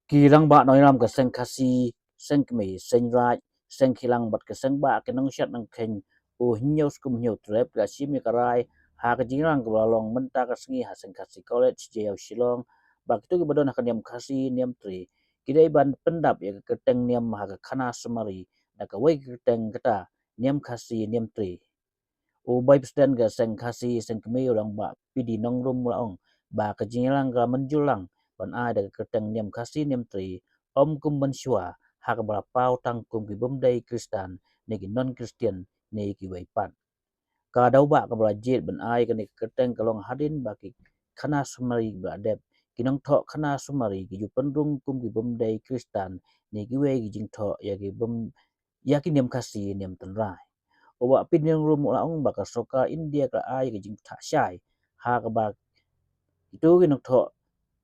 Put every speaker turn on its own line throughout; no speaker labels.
Kirang ba noi ram ka seng khasi seng kmi seng raj seng khilang bat ka seng ba ka nong shat nang khen u hinyo skum hinyo trep ka simi karai ha ka jingrang ka long menta ka sngi ha seng khasi college je shilong ba tu ka badon ha niam khasi niam tri kidai ban pendap ya ka teng niam ha ka khana sumari na ka wei ka teng kata niam khasi niam tri u bai presiden ga seng khasi seng kmi orang ba pidi nong rum laong ba ka jingrang ka menjulang ban ai da ka teng niam khasi niam tri om kum menshua ha ka bra pau tang kum ki bum dai kristan ne ki non kristian ne ki wei pan ka dau ba ka bra jet ban ai ka ne ka teng ka long hadin ba ki khana sumari ba dep ki nong tho khana sumari ki ju pendung kum ki bum dai kristan ne ki wei ki jing tho ya ki bum ya ki niam khasi niam tan rai owa pin yang rum laong ba ka soka india ka ai ki jing tha shai ha ka ba itu ki nong tho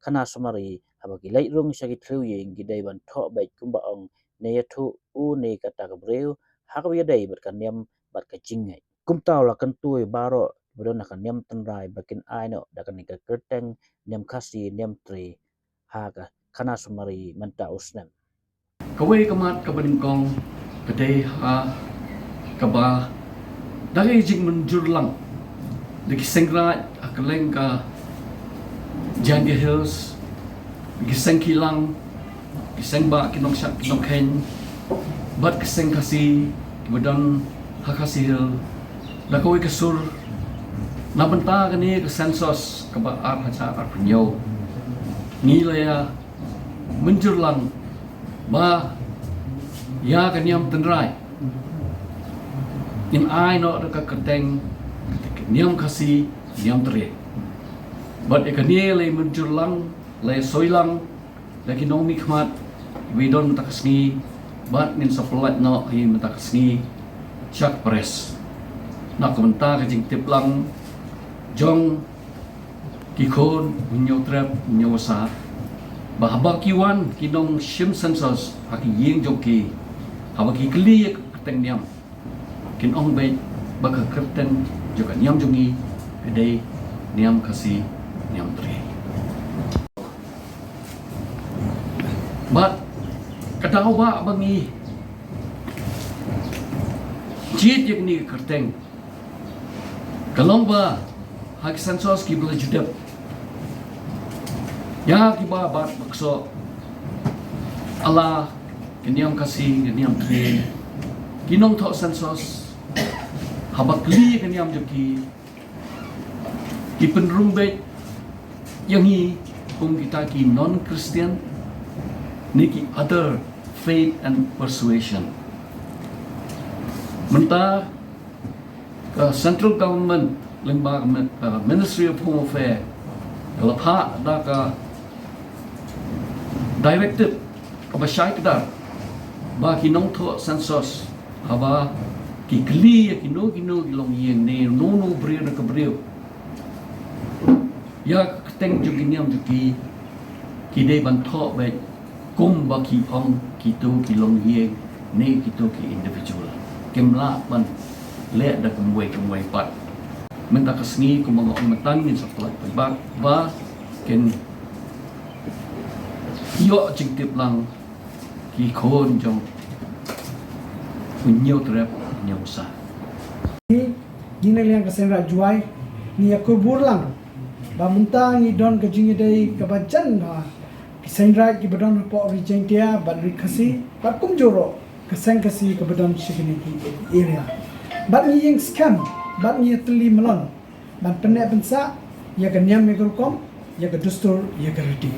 khana sumari haba ki lai rung sha ki thriu yeng ki dai ban tho bai kum ba ong ne ya thu u ne ka ta ka breu ha ka ya dai bat ka niam bat ka jing ngai kum tau la kan tui baro bodon na ka niam tan rai bakin ai no da ka ni ka kerteng niam khasi niam tri ha ka khana sumari menta usnem
Kawai kamat kabadingkong kadai ha kaba dari jing menjurlang deki sengrat akaleng ka Jandia Hills giseng kilang giseng ba kinong syak kinong ken bat giseng kasi kemudian hakasi hill lakawai kasur nabenta kani ke sensos kaba ar haca ar penyo ngilaya menjurlang ba ya kaniam tenrai in ai no ka keteng niam kasi niam tre but ikani lay menjurlang lay soilang lagi nong nikmat we don matakasngi but nin sapulat no hi matakasngi chak press na komenta ka jing tiplang jong kikon minyo trap minyo sa bahaba kiwan kinong shim sensos haki yeng joki habaki kli keteng niam kin ong bai baka kerten juga niam jongi kedai niam kasi niam tri but kadau ba bangi jit yak ni kerteng kalong ba haki sensos ki bela judep ya kiba bat bakso Allah keniam kasih keniam tri kinong tho sensos habakli keniam joki ki penrumbet yang hi kung kita ki non Christian niki other faith and persuasion menta ke central government lembaga Ministry of Home Affairs kalau hak dah ke directive kebasyai kedar ba kinong tho sensos haba ki kli kino kilong yeng ne no brio na kabrio ya keteng jugi niam jugi ki dei ban tho be kum ba ki ong kito kilong yeng ne kito ki individual kemla ban le da kumwei pat menta kasni kumang ong matang min sa plat pag ba ken yo jingtip lang ki khon jong punyo trap nyosa
gina liang ka senra juai ni aku burlang ba munta ni don ka jingi dai ka bajan ba senra ki badon po rijeng dia ba rikasi ba kum joro ka seng kasi ka badon shikini ki area ba ni yang scam ba ni tli melon ban penne pensa ya ka nyam me kom ya ka dustur ya ka reti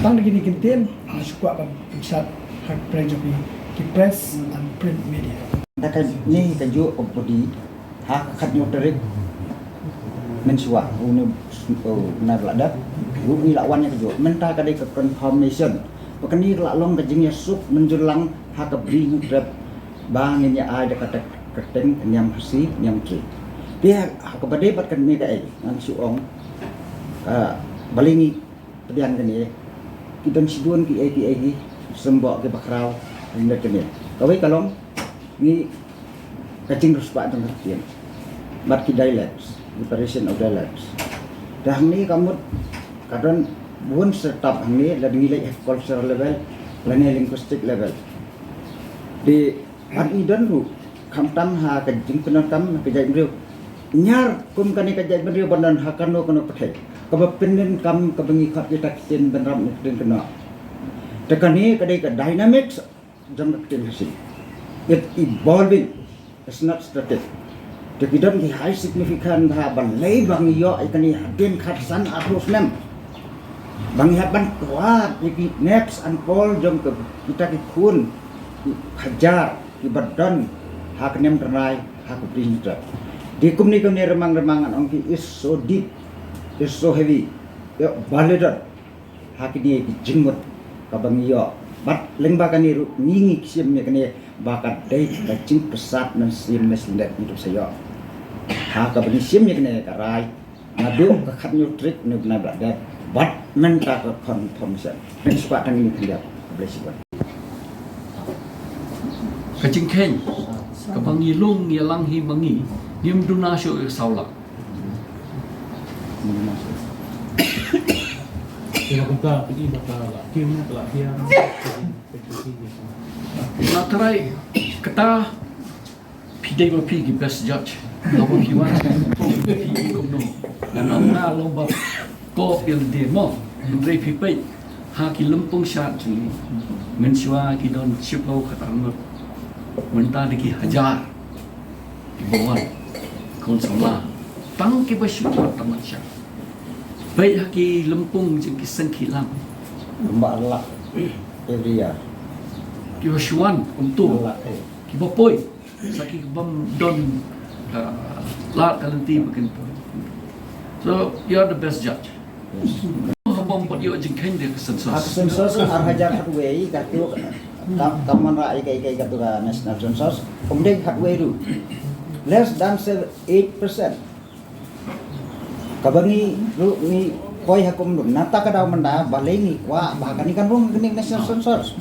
tang gini kinten asyukwa ba insat hak prejobi ki press and print media
Taka ni tajo opodi hak khat nyoterik mensua unu na ladap ubi lawan ya tajo menta kadai ke confirmation pakani lalong ka jing yasuk menjulang hak bri ngrep bangin ya ada kata keteng nyam hasi nyam tri dia hak badai pat kan ni kai ngan suong balingi pedian kan ni kita siduan ki APA sembok ke bakrau hendak kan ni kawai kalong ni kacing terus pak tengah tiang bat ki dialects preparation of dialects. Dah ni kamu kadang bukan setap ni la nilai cultural level, la nilai linguistic level. Di idan ru kam tam ha ka jing penon kam ka jai mriu nyar kum kani ka jai mriu bandan ha kano kono pathai ka ba pinin kam ka bengi khat kita tin ban ram tin kena tekani ka dai ka dynamics jam tin hasi it evolving, it's not static. Tekidon ki high significant ha balai bang yo ikani hadin khat san arus nem bang haban kuat iki next unfold jom ke kita ki kun hajar ki badan hak nem terai hak printer di kumni remang-remangan ongki is so deep, is so heavy yo baledan hak ni ki jingmut ka bang yo bat lengba kani ru ningi sim ne kani bakat dai ka jing pesat nan sim meslet hidup saya ha ka bani sim ne kani ka rai ngadu ka khat new trick ne na blat bat menta ka confirmation ni suka tang ni kliap blessing
Kacing keng, kapangi long ya lang hi mangi, yum duna syo saula.
Kaya kumpa pili baka kim na pala dia.
Natarai kata pidai ba pi ki best judge. Lawan hiwan pi kumno. Dan na lomba ko il demo, ndrei pi pai ha ki lumpung shat ni. Mensiwa ki don chipau khatangot. Mentah diki hajar di bawah konsola tang ke bersyukur tamat syak baik haki lempung jeng kiseng kilang
mbak Allah area
ki bersyuan untuk ki bopoi saki bam don lat kalenti begitu. So you are the best judge. Bom buat you jeng keng dia kesensos
sensus ar hajar hatway katu kaman ra ikai katu ka national census kemudian hatway ru less than 8%. Kabangi ru ni koi hakum nun nata ka daw manda balengi wa bahkan ikan rung kening national census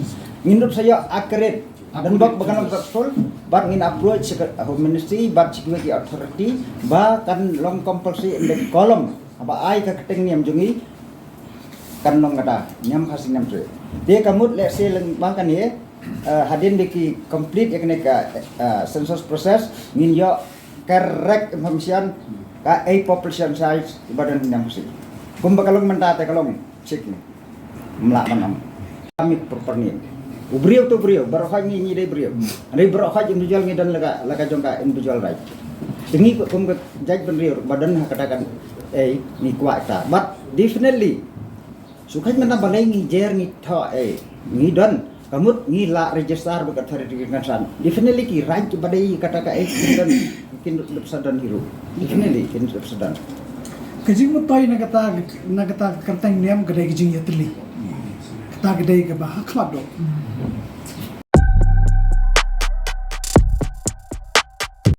minut saya accurate dan bak bakan betul but in approach home ministry but security authority bahkan long compulsory in the column apa ai ka keteng niam jungi kan long kata nyam khasing nyam tre dia kamut let's say bahkan ye hadin diki complete yakni ka census process min yo correct information ka a population size badan nyam khasing kum bakalong menta te kalong cek ni melak manam kami properni ubriu tu briu barokah ni dai briu ani barokah individual ni dan laga jongka individual right tingi kum jaj benriu badan katakan ni kuat ta but definitely sukai mana balai ni jer ni tho ni don kamut ni la register bekat hari dengan san definitely ki right badai kata ka dan mungkin lebsadan hiru definitely kin lebsadan
kajing mo toy nagata kertang niam gadai kajing yatli kata gadai ka bah khmat do